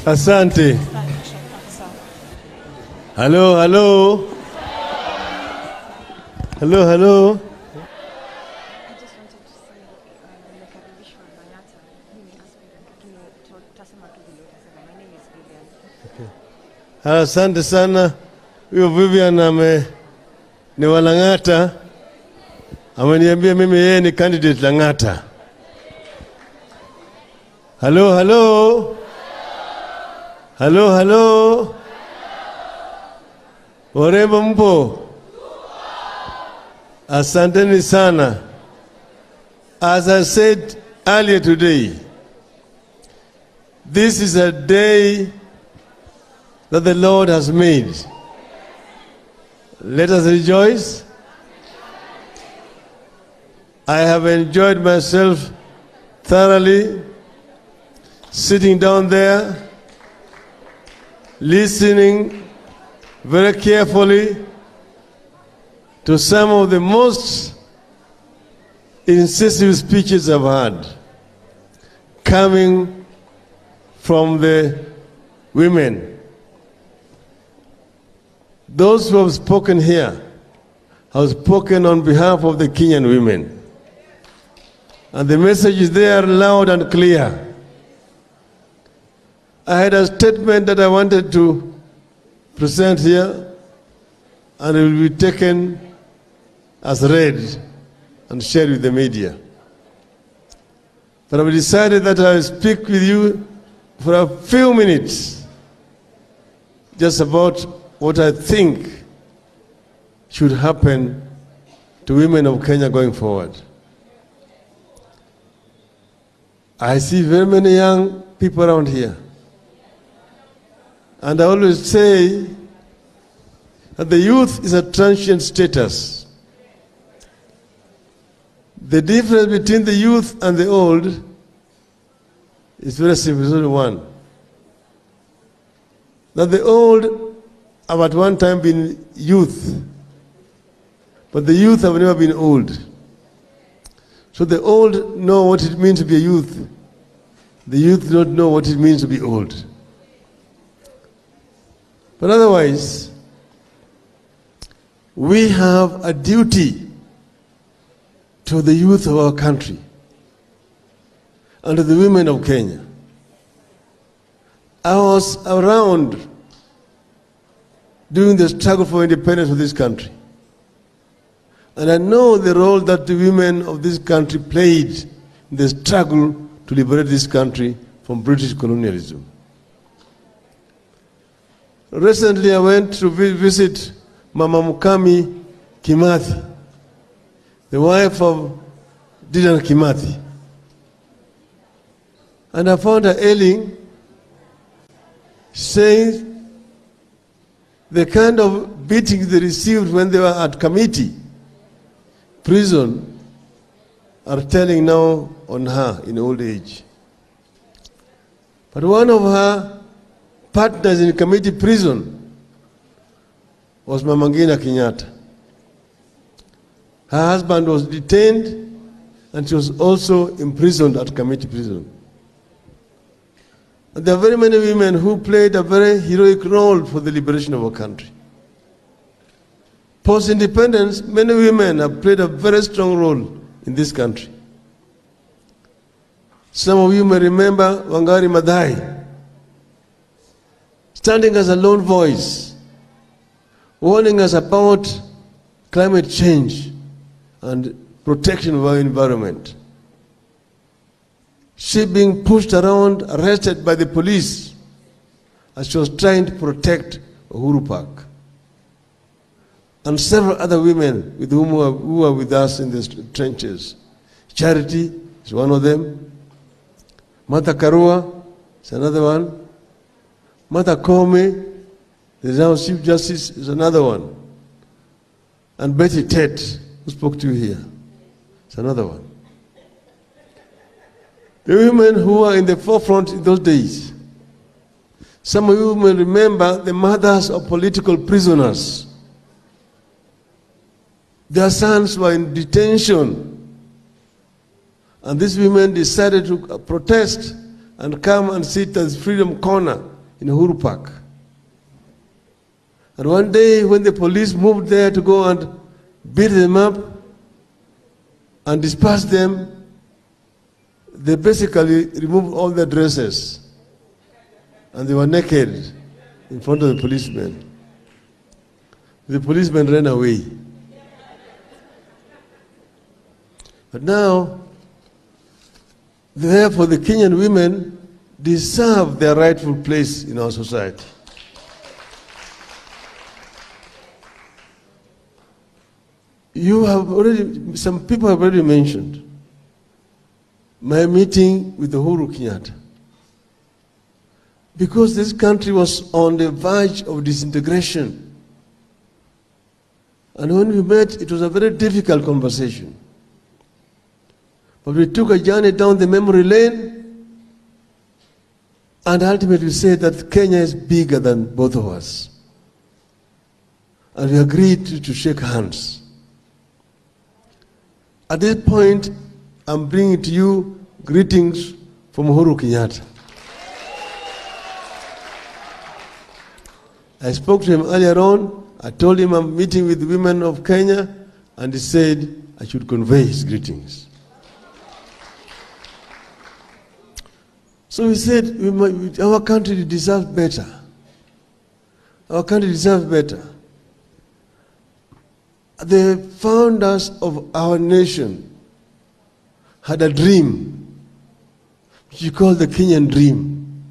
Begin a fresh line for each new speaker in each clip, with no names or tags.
Asante. Hello, hello. Hello, hello.
I just wanted to say nimekaribishwa Manyata. Mimi ni aspirant lakini tutasema tu vile utasema. My name is Vivian.
Asante sana. Huyo Vivian ni wa Lang'ata. Ameniambia mimi yeye ni candidate Lang'ata. Hello, hello. Hello, hello. Warembo mpo? Asanteni sana. As I said earlier today, this is a day that the Lord has made. Let us rejoice. I have enjoyed myself thoroughly, sitting down there, listening very carefully to some of the most incisive speeches I've heard coming from the women. Those who have spoken here have spoken on behalf of the Kenyan women. And the message is there loud and clear. I had a statement that I wanted to present here, and it will be taken as read and shared with the media. But I've decided that I will speak with you for a few minutes just about what I think should happen to women of Kenya going forward. I see very many young people around here. And I always say that the youth is a transient status. The difference between the youth and the old is very simple. It's only one. That the old have at one time been youth, but the youth have never been old. So the old know what it means to be a youth. The youth don't know what it means to be old. But otherwise, we have a duty to the youth of our country and to the women of Kenya. I was around during the struggle for independence of this country. And I know the role that the women of this country played in the struggle to liberate this country from British colonialism. Recently, I went to visit Mama Mukami Kimathi, the wife of Dedan Kimathi. And I found her ailing, saying the kind of beating they received when they were at Kamiti prison are telling now on her in old age. But one of her partners in Kamiti prison was Mama Ngina Kenyatta. Her husband was detained and she was also imprisoned at Kamiti prison. And there are very many women who played a very heroic role for the liberation of our country. Post-independence, many women have played a very strong role in this country. Some of you may remember Wangari Maathai, standing as a lone voice, warning us about climate change and protection of our environment. She being pushed around, arrested by the police as she was trying to protect Uhuru Park. And several other women with whom who are with us in the trenches. Charity is one of them. Martha Karua is another one. Martha Koome, the now Chief Justice, is another one. And Betty Tate, who spoke to you here, is another one. The women who were in the forefront in those days. Some of you may remember the mothers of political prisoners. Their sons were in detention. And these women decided to protest and come and sit at Freedom Corner in Uhuru Park. And one day when the police moved there to go and beat them up and disperse them, they basically removed all their dresses and they were naked in front of the policemen. The policemen ran away. But now, therefore, the Kenyan women deserve their rightful place in our society. Some people have already mentioned my meeting with the Uhuru Kenyatta. Because this country was on the verge of disintegration. And when we met, it was a very difficult conversation. But we took a journey down the memory lane and ultimately said that Kenya is bigger than both of us. And we agreed to shake hands. At this point, I'm bringing to you greetings from Uhuru Kenyatta. I spoke to him earlier on. I told him I'm meeting with the women of Kenya, and he said I should convey his greetings. So he said, our country deserves better. Our country deserves better. The founders of our nation had a dream, which you call the Kenyan dream.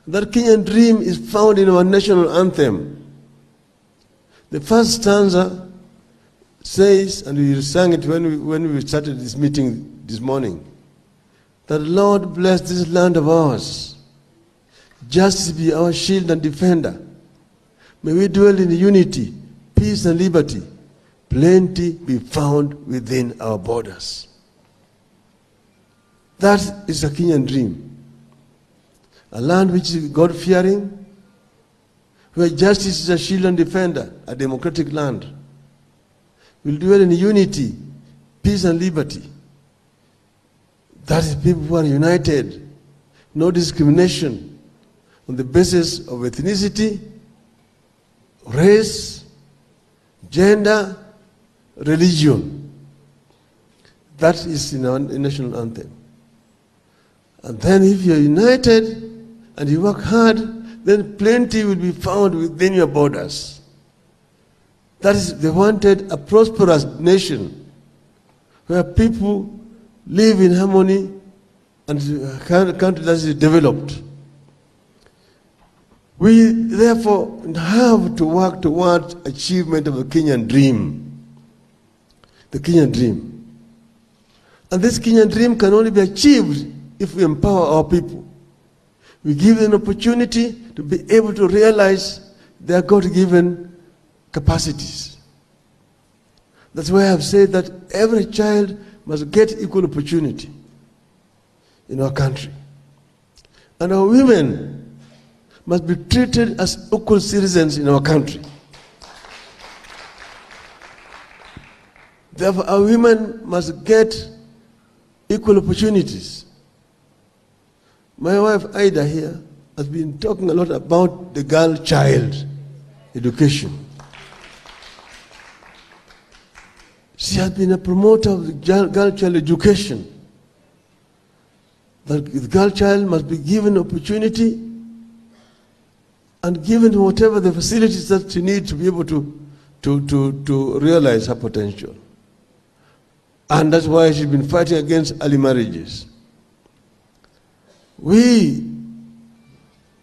That Kenyan dream is found in our national anthem. The first stanza says, and we sang it when we started this meeting this morning, that Lord bless this land of ours. Justice be our shield and defender. May we dwell in unity, peace and liberty. Plenty be found within our borders. That is a Kenyan dream. A land which is God-fearing, where justice is a shield and defender, a democratic land. We'll dwell in unity, peace and liberty. That is people who are united, no discrimination on the basis of ethnicity, race, gender, religion. That is in our national anthem. And then if you're united and you work hard, then plenty will be found within your borders. That is, they wanted a prosperous nation where people live in harmony and a country that is developed. We therefore have to work towards achievement of the Kenyan dream. The Kenyan dream. And this Kenyan dream can only be achieved if we empower our people. We give them an opportunity to be able to realize their God-given capacities. That's why I've said that every child must get equal opportunity in our country. And our women must be treated as equal citizens in our country. Therefore, our women must get equal opportunities. My wife, Ida, here, has been talking a lot about the girl-child education. She has been a promoter of the girl-child education. That the girl-child must be given opportunity and given whatever the facilities that she needs to be able to realize her potential. And that's why she's been fighting against early marriages. We,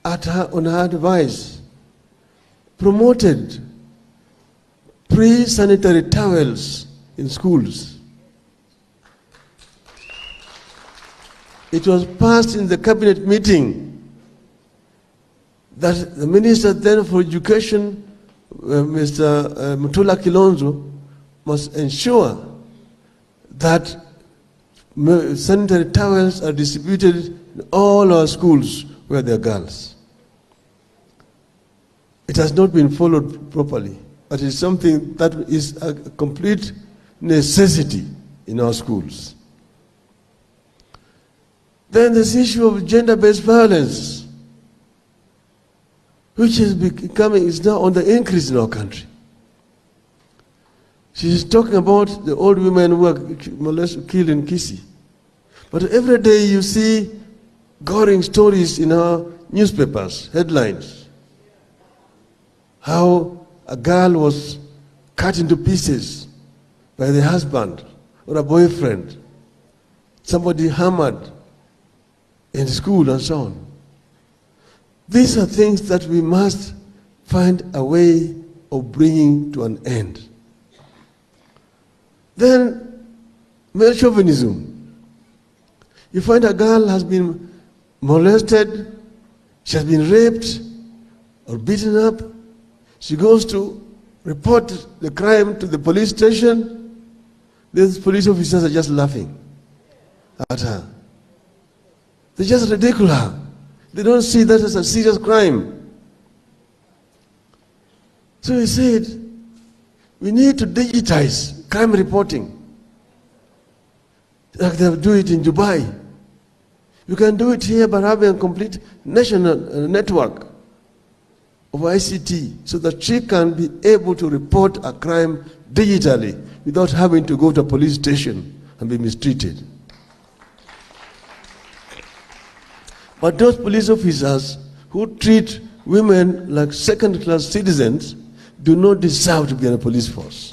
on her advice, promoted pre-sanitary towels in schools. It was passed in the cabinet meeting that the minister then for education, Mr. Mutula Kilonzo, must ensure that sanitary towels are distributed in all our schools where there are girls. It has not been followed properly, but it's something that is a complete necessity in our schools. Then this issue of gender-based violence, which is now on the increase in our country. She's talking about the old women who were killed in Kisii. But every day you see goring stories in our newspapers, headlines. How a girl was cut into pieces by the husband or a boyfriend. Somebody hammered in school and so on. These are things that we must find a way of bringing to an end. Then, male chauvinism. You find a girl has been molested, she has been raped or beaten up. She goes to report the crime to the police station. These police officers are just laughing at her. They just ridicule her. They don't see that as a serious crime. So he said, we need to digitize crime reporting. Like they do it in Dubai. You can do it here by having a complete national network of ICT so that she can be able to report a crime digitally without having to go to a police station and be mistreated. But those police officers who treat women like second-class citizens do not deserve to be in a police force.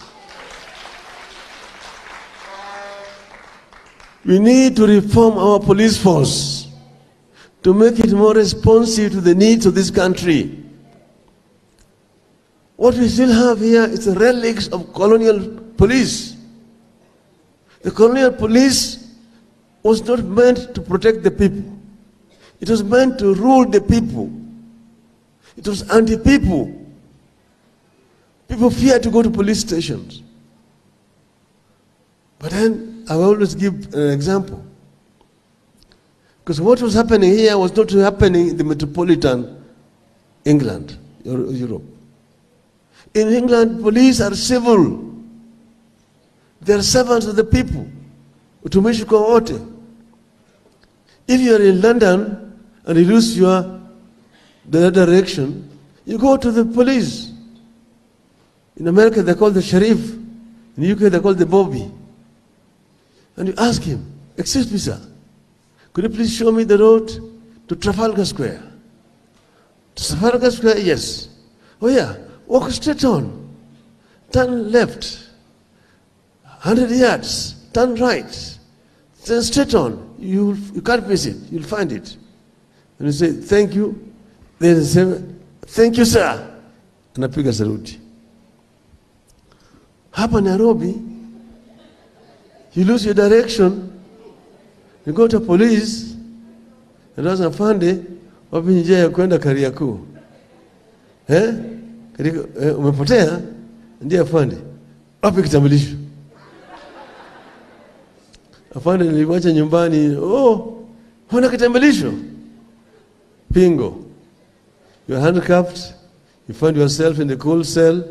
We need to reform our police force to make it more responsive to the needs of this country. What we still have here is the relics of colonial police. The colonial police was not meant to protect the people. It was meant to rule the people. It was anti-people. People feared to go to police stations. But then I will always give an example. Because what was happening here was not happening in the metropolitan England, or Europe. In England, police are civil. They are servants of the people. Utumishi kwa wote. If you are in London and you lose the direction, you go to the police. In America, they call the sheriff. In the UK, they call the Bobby. And you ask him, excuse me, sir, could you please show me the road to Trafalgar Square? To Trafalgar Square, yes. Oh yeah, walk straight on. Turn left. 100 yards. Turn right. Then straight on. You can't miss it. You'll find it. And you say, thank you. Then you say, thank you, sir. Anapiga saluti. Hapa Nairobi, you lose your direction, you go to police, and ask afande, wapi njia ya kwenda Kariakoo? Umepotea? Ndiye afande. Wapi kitambulisho? Afande niliwacha nyumbani. Oh, huna kitambulisho? Bingo. You are handcuffed. You find yourself in the cold cell.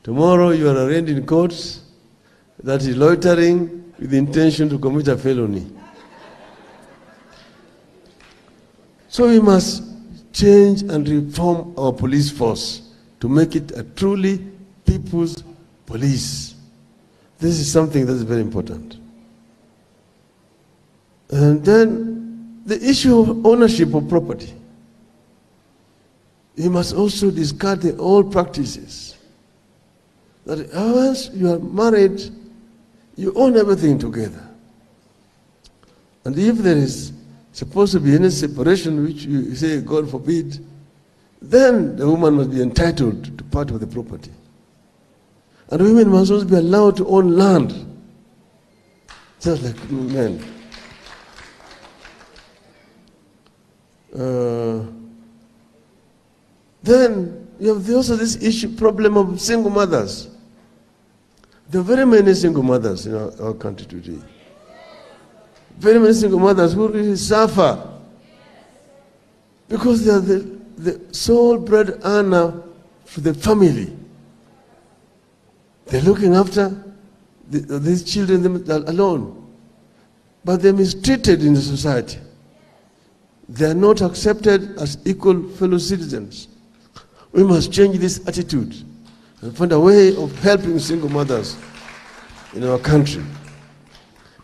Tomorrow you are arraigned in court. That is loitering with the intention to commit a felony. So we must change and reform our police force to make it a truly people's police. This is something that is very important. And then the issue of ownership of property. You must also discard the old practices. That once you are married, you own everything together. And if there is supposed to be any separation, which you say, God forbid, then the woman must be entitled to part of the property. And women must also be allowed to own land, just like men. Then you have also this problem of single mothers. There are very many single mothers in our country today. Very many single mothers who really suffer because they are the sole bread earner for the family. They're looking after these children alone. But they're mistreated in the society. They are not accepted as equal fellow citizens. We must change this attitude and find a way of helping single mothers in our country.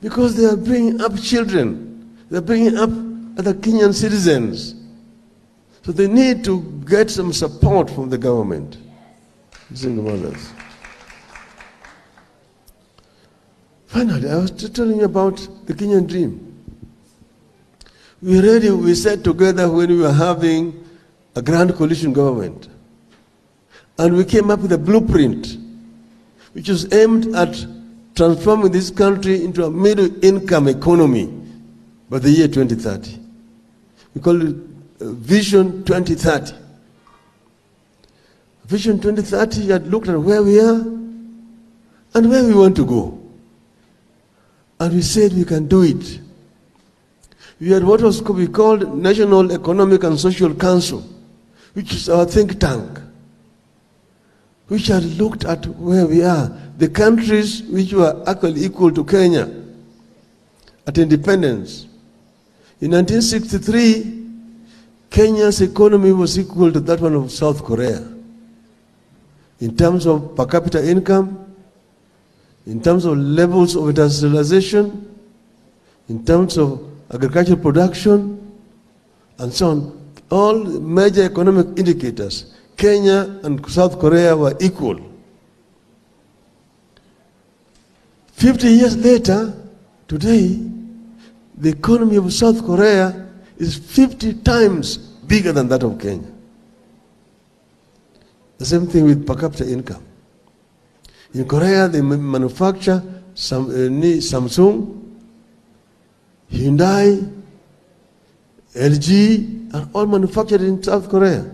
Because they are bringing up children, they are bringing up other Kenyan citizens. So they need to get some support from the government, single mothers. Finally, I was telling you about the Kenyan dream. We sat together when we were having a grand coalition government. And we came up with a blueprint which was aimed at transforming this country into a middle-income economy by the year 2030. We call it Vision 2030. Vision 2030 had looked at where we are and where we want to go. And we said we can do it. We had what was we called National Economic and Social Council, which is our think tank, which had looked at where we are, the countries which were actually equal to Kenya at independence. In 1963, Kenya's economy was equal to that one of South Korea in terms of per capita income, in terms of levels of industrialization, in terms of agricultural production, and so on. All major economic indicators, Kenya and South Korea were equal. 50 years later, today, the economy of South Korea is 50 times bigger than that of Kenya. The same thing with per capita income. In Korea, they manufacture Samsung, Hyundai, LG, are all manufactured in South Korea.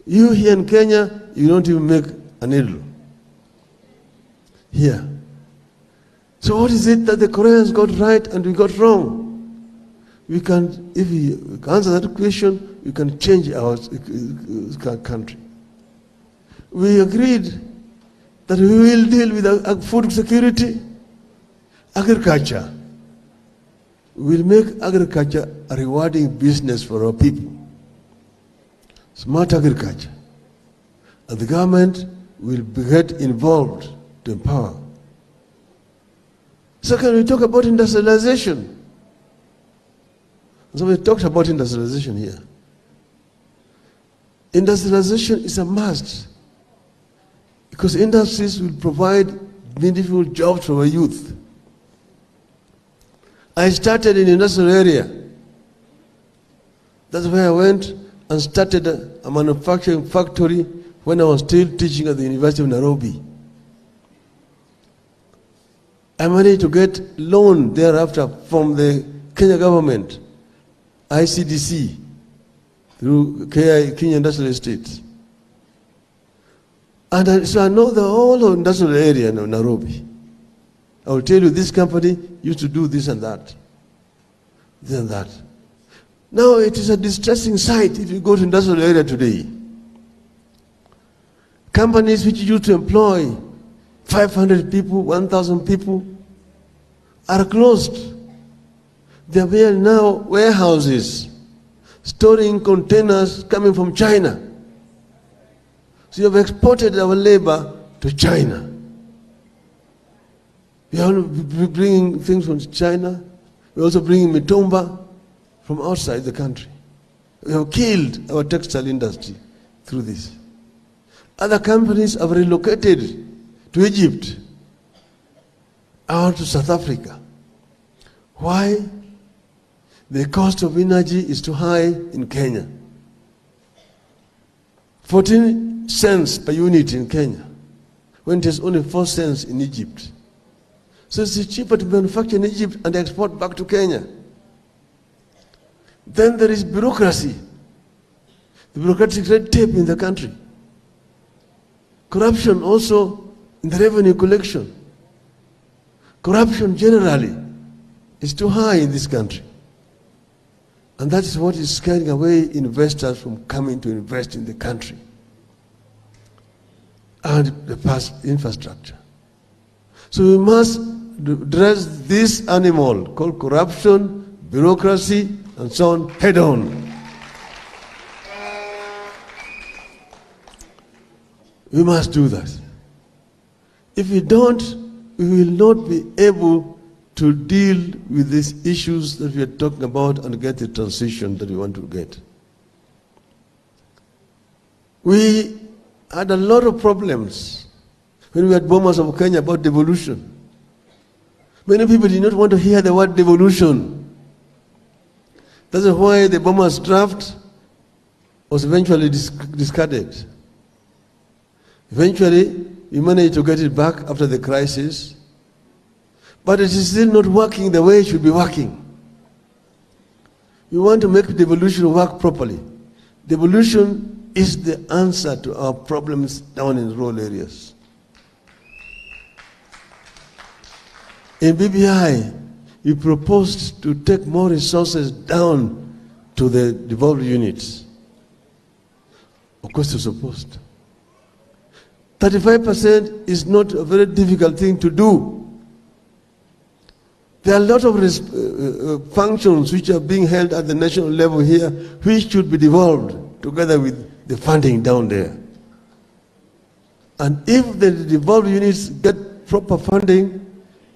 You here in Kenya, you don't even make a needle here. So what is it that the Koreans got right and we got wrong? We can, if we answer that question, we can change our country. We agreed that we will deal with food security, agriculture. We will make agriculture a rewarding business for our people. Smart agriculture. And the government will get involved to empower. Second, we talk about industrialization. So we talked about industrialization here. Industrialization is a must because industries will provide meaningful jobs for our youth. I started in an industrial area. That's where I went and started a manufacturing factory when I was still teaching at the University of Nairobi. I managed to get loan thereafter from the Kenya government, ICDC, through Kenya Industrial Estates. And so I know the whole industrial area in Nairobi. I will tell you this company used to do this and that. This and that. Now it is a distressing sight if you go to industrial area today. Companies which used to employ 500 people, 1,000 people are closed. They are now warehouses storing containers coming from China. So you have exported our labor to China. We are bringing things from China. We are also bringing mitumba from outside the country. We have killed our textile industry through this. Other companies have relocated to Egypt or to South Africa. Why? The cost of energy is too high in Kenya. 14 cents per unit in Kenya, when it is only 4 cents in Egypt. So it's cheaper to manufacture in Egypt and export back to Kenya. Then there is bureaucracy, the bureaucratic red tape in the country. Corruption also in the revenue collection. Corruption generally is too high in this country. And that is what is scaring away investors from coming to invest in the country and the past infrastructure. So we must address this animal called corruption, bureaucracy, and so on, head on. We must do that. If we don't, we will not be able to deal with these issues that we are talking about and get the transition that we want to get. We had a lot of problems when we had bombers of Kenya about devolution. Many people did not want to hear the word devolution. That's why the bombers draft was eventually discarded. Eventually, we managed to get it back after the crisis, but it is still not working the way it should be working. We want to make devolution work properly. Devolution is the answer to our problems down in rural areas. In BBI, we proposed to take more resources down to the devolved units. Of course, it's supposed. 35% is not a very difficult thing to do. There are a lot of functions which are being held at the national level here, which should be devolved together with the funding down there. And if the devolved units get proper funding,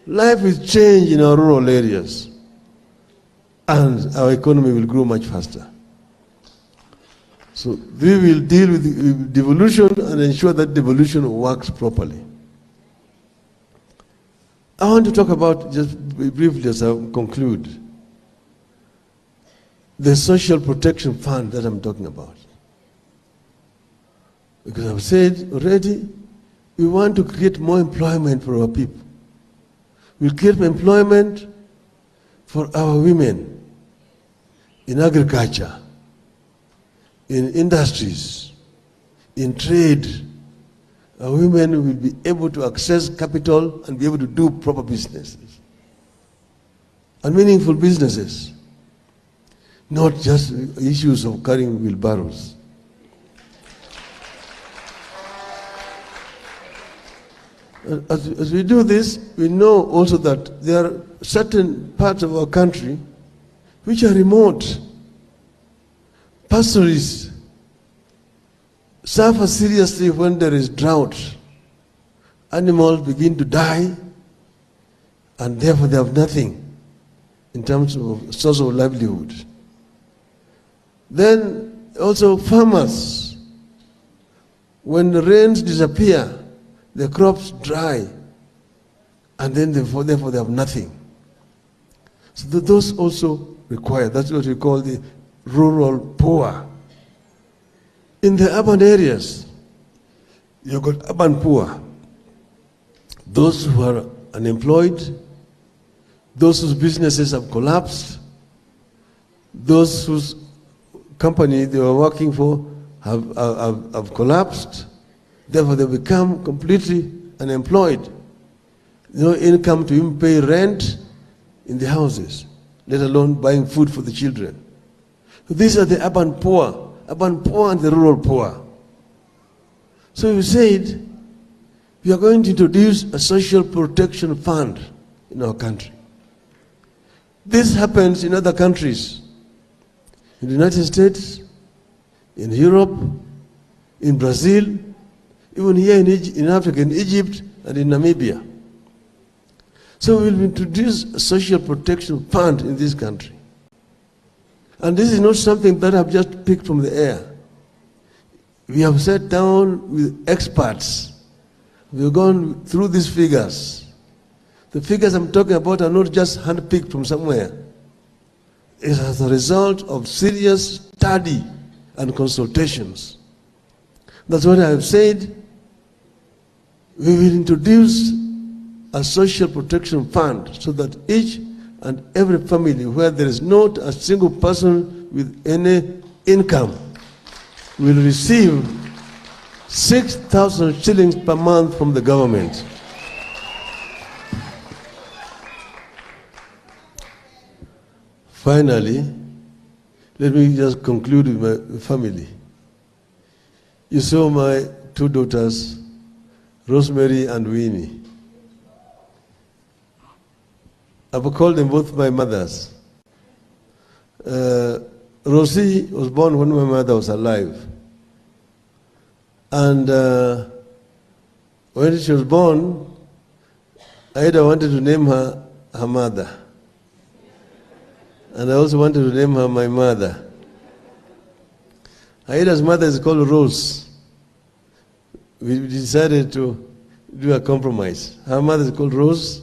life will change in our rural areas, and our economy will grow much faster. So we will deal with devolution and ensure that devolution works properly. I want to talk about, just briefly as I conclude, the social protection fund that I'm talking about. Because I've said already, we want to create more employment for our people. We'll create employment for our women in agriculture, in industries, in trade. Our women will be able to access capital and be able to do proper businesses and meaningful businesses, not just issues of carrying wheelbarrows. As we do this, we know also that there are certain parts of our country which are remote. Pastoralists suffer seriously when there is drought. Animals begin to die, and therefore they have nothing in terms of source of livelihood. Then also farmers, when the rains disappear, the crops dry, and then therefore they have nothing. So those also require, that's what we call the rural poor. In the urban areas, you've got urban poor. Those who are unemployed, those whose businesses have collapsed, those whose company they were working for have collapsed. Therefore, they become completely unemployed. No income to even pay rent in the houses, let alone buying food for the children. So these are the urban poor and the rural poor. So we said, we are going to introduce a social protection fund in our country. This happens in other countries, in the United States, in Europe, in Brazil, even here in Africa, in Egypt and in Namibia. So we will introduce a social protection fund in this country. And this is not something that I've just picked from the air. We have sat down with experts. We have gone through these figures. The figures I'm talking about are not just handpicked from somewhere. It's as a result of serious study and consultations. That's what I have said. We will introduce a social protection fund so that each and every family where there is not a single person with any income will receive 6,000 shillings per month from the government. Finally, let me just conclude with my family. You saw my two daughters, Rosemary and Winnie. I've called them both my mothers. Rosie was born when my mother was alive. And when she was born, Aida wanted to name her mother. And I also wanted to name her my mother. Aida's mother is called Rose. We decided to do a compromise. Her mother is called Rose.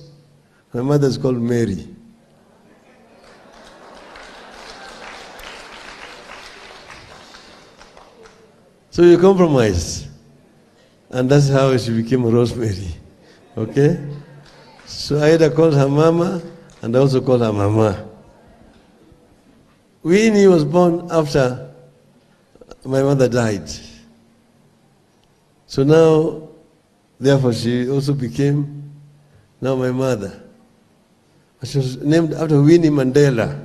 My mother is called Mary. So you compromise. And that's how she became Rosemary. Okay? So Aida called her mama and I also called her mama. Winnie was born after my mother died. So now, therefore, she also became now my mother. She was named after Winnie Mandela.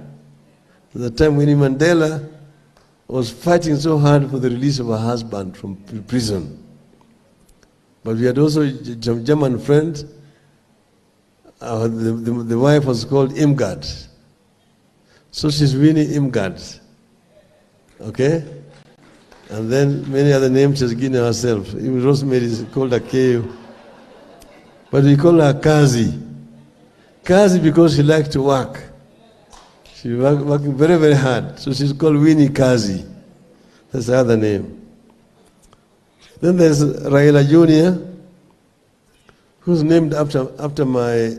At the time Winnie Mandela was fighting so hard for the release of her husband from prison. But we had also a German friend. The wife was called Irmgard. So she's Winnie Irmgard. Okay? And then many other names she's given herself. Even Rosemary is called Akeo. But we call her Kazi. Kazi because she liked to work. She was working very, very hard. So she's called Winnie Kazi. That's the other name. Then there's Raila Jr., who's named after my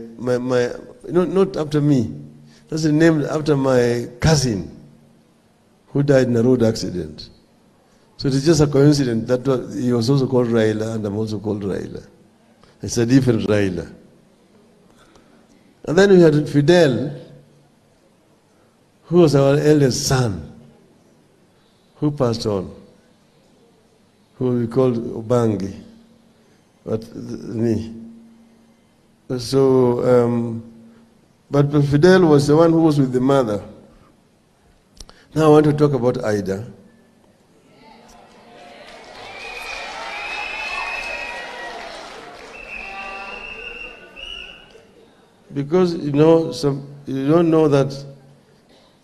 not after me. That's named after my cousin who died in a road accident. So it's just a coincidence that he was also called Raila and I'm also called Raila. It's a different Raila. And then we had Fidel, who was our eldest son, who passed on, who we called Obangi. But me. So, but Fidel was the one who was with the mother. Now I want to talk about Aida. Because you don't know that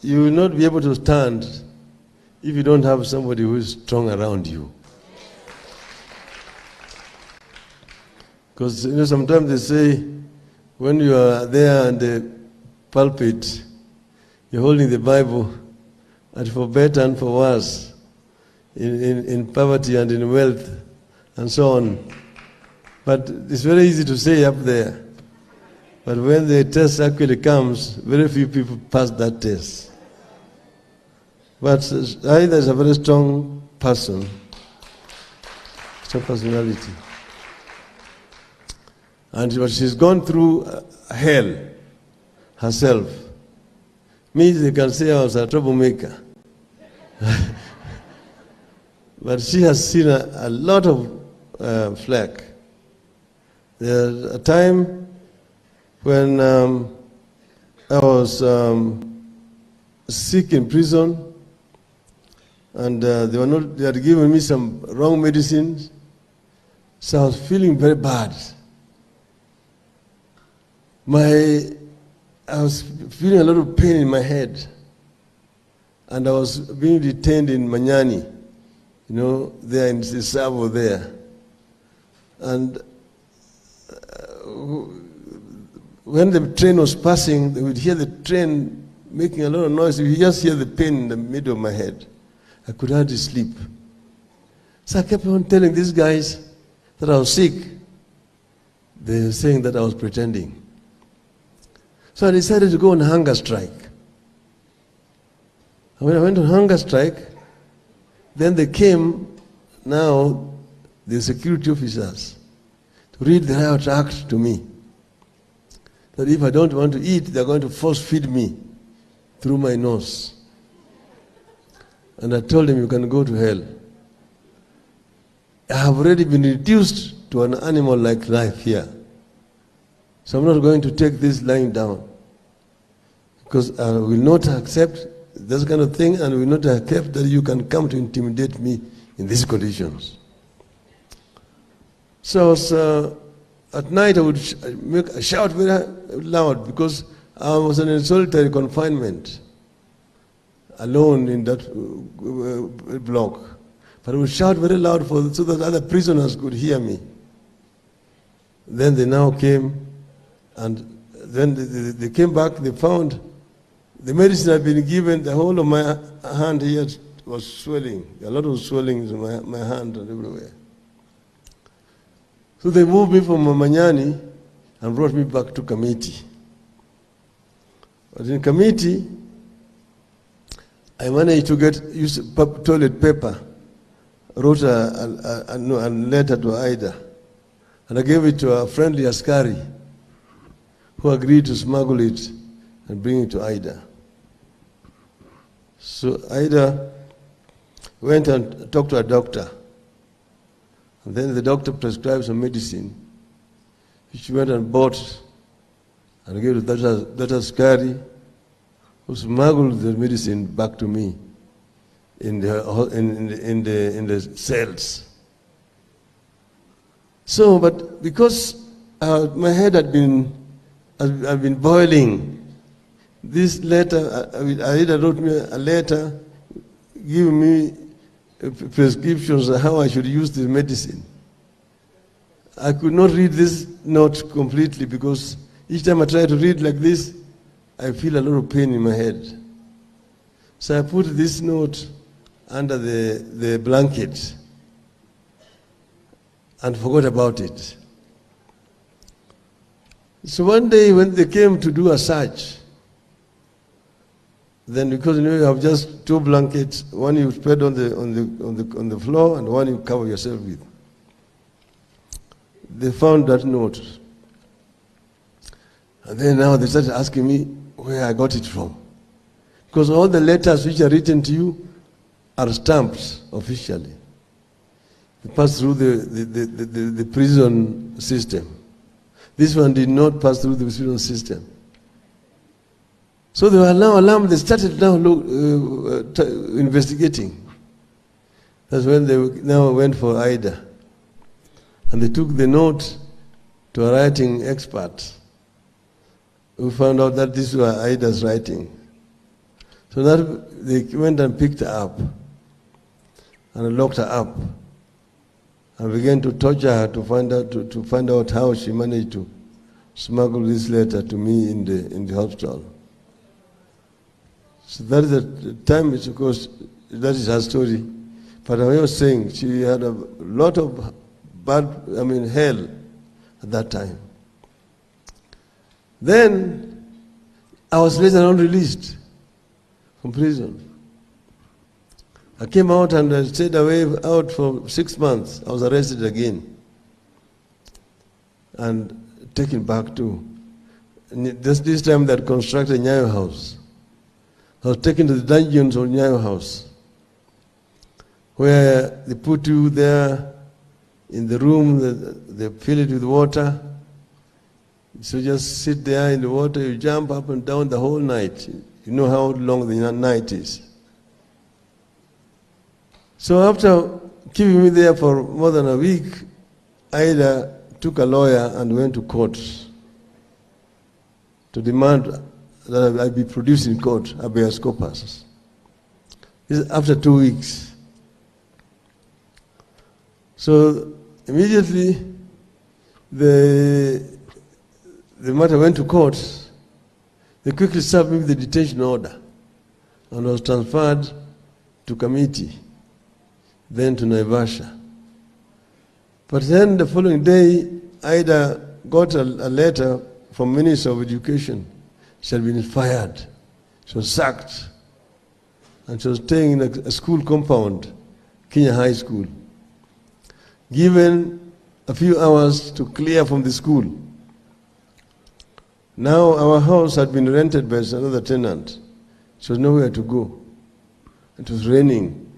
you will not be able to stand if you don't have somebody who is strong around you. Because sometimes they say when you are there in the pulpit, you're holding the Bible, and for better and for worse, in poverty and in wealth, and so on. But it's very easy to say up there. But when the test actually comes, very few people pass that test. But Aida is a very strong person, strong personality. And she's gone through hell herself. Me, they can say I was a troublemaker. But she has seen a lot of flack. There's a time when I was sick in prison, and they had given me some wrong medicines, so I was feeling very bad. I was feeling a lot of pain in my head, and I was being detained in Manyani, there in Sisavo there. And when the train was passing, they would hear the train making a lot of noise. You just hear the pain in the middle of my head. I could hardly sleep. So I kept on telling these guys that I was sick. They were saying that I was pretending. So I decided to go on hunger strike. And when I went on hunger strike, then they came, now, the security officers, to read the Riot Act to me. That if I don't want to eat, they're going to force feed me through my nose. And I told them, you can go to hell. I have already been reduced to an animal-like life here. So I'm not going to take this lying down. Because I will not accept this kind of thing, and will not accept that you can come to intimidate me in these conditions. So at night I would shout very loud because I was in solitary confinement. alone in that block. But I would shout very loud so that other prisoners could hear me. Then they now came, and then they came back, they found the medicine had been given, the whole of my hand here was swelling. A lot of swelling in my hand and everywhere. So they moved me from Mamanyani and brought me back to Kamiti. But in Kamiti, I managed to use toilet paper, wrote a letter to Aida, and I gave it to a friendly Askari who agreed to smuggle it and bring it to Aida. So Aida went and talked to a doctor, and then the doctor prescribed some medicine. She went and bought and gave it to that Askari, who smuggled the medicine back to me in the cells. So, but because my head had been boiling, this letter, Aida wrote me a letter giving me prescriptions on how I should use this medicine. I could not read this note completely because each time I try to read like this, I feel a lot of pain in my head. So I put this note under the blanket and forgot about it. So one day when they came to do a search, then because you have just two blankets, one you spread on the floor and one you cover yourself with. They found that note. And then now they started asking me where I got it from. Because all the letters which are written to you are stamped officially. They pass through the prison system. This one did not pass through the prison system. So they were now alarmed. They started now investigating. That's when they now went for Aida. And they took the note to a writing expert who found out that this was Aida's writing. So that they went and picked her up and locked her up and began to torture her to find out how she managed to smuggle this letter to me in the hospital. So that is the time, of course, that is her story. But I was saying she had a lot of hell at that time. Then I was later on released from prison. I came out and I stayed out for 6 months. I was arrested again and taken back to this time they had constructed Nyayo House. I was taken to the dungeons of Nyayo House, where they put you there in the room, they fill it with water. So just sit there in the water, you jump up and down the whole night. You know how long the night is. So after keeping me there for more than a week, Aida took a lawyer and went to court to demand that I be produced in court, habeas corpus. This is after 2 weeks. So immediately the matter went to court. They quickly served me with the detention order and was transferred to Kamiti, then to Naivasha. But then the following day, Aida got a letter from Minister of Education. She had been fired. She was sacked. And she was staying in a school compound, Kenya High School, given a few hours to clear from the school. Now our house had been rented by another tenant. She was nowhere to go. It was raining.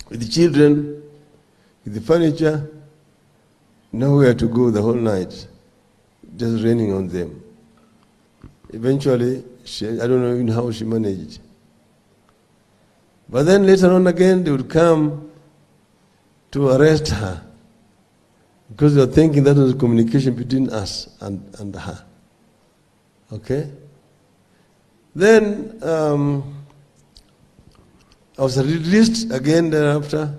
With the children, with the furniture, nowhere to go the whole night. Just raining on them. Eventually, I don't know even how she managed. But then later on again, they would come to arrest her because they were thinking that was communication between us and her. Okay? Then I was released again thereafter,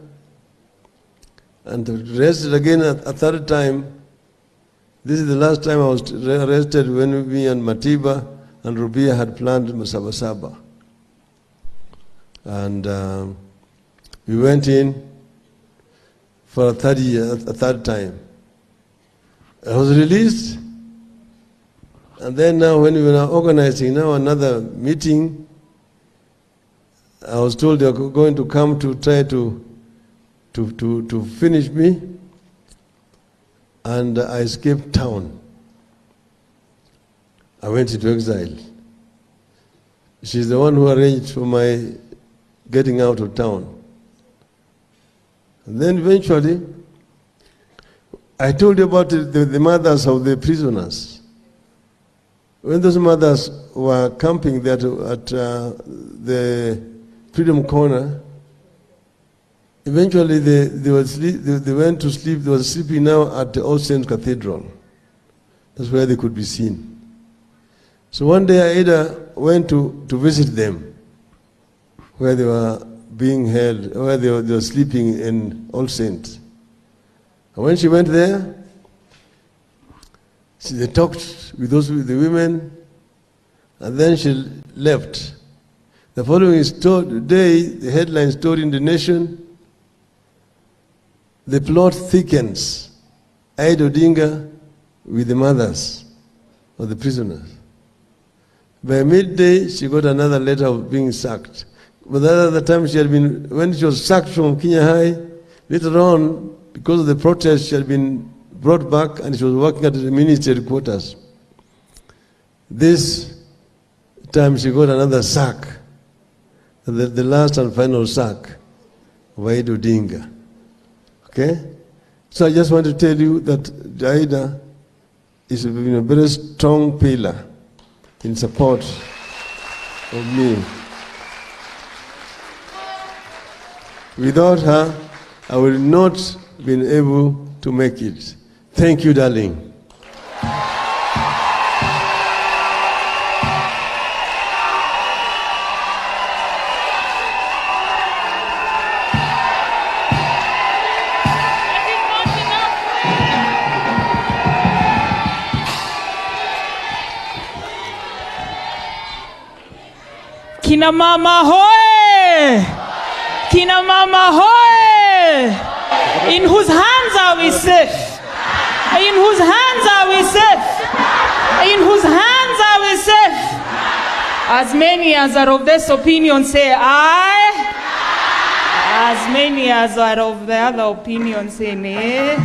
and arrested again a third time. This is the last time I was arrested when me and Matiba and Rubia had planned Sabasaba. And we went in for a third time. I was released, and then now when we were organizing now another meeting, I was told they were going to come to try to finish me, and I escaped town. I went into exile. She's the one who arranged for my getting out of town. And then eventually, I told you about the mothers of the prisoners. When those mothers were camping there at the Freedom Corner, eventually they went to sleep. They were sleeping now at the All Saints Cathedral. That's where they could be seen. So one day Aida went to visit them, where they were being held, where they were sleeping in All Saints. And when she went there, they talked with the women, and then she left. The following day, the headline story in The Nation, the plot thickens, Aida Odinga with the mothers of the prisoners. By midday, she got another letter of being sacked. But that other time when she was sacked from Kenya High, later on, because of the protest, she had been brought back and she was working at the ministry headquarters. This time she got another sack, the last and final sack of Aida Odinga. Okay? So I just want to tell you that Aida is a very strong pillar in support of me. Without her, I would not have been able to make it. Thank you, darling.
Kina mama hoye! Kina mama hoye! In whose hands are we safe? In whose hands are we safe? In whose hands are we safe? As many as are of this opinion say aye. As many as are of the other opinion say nay.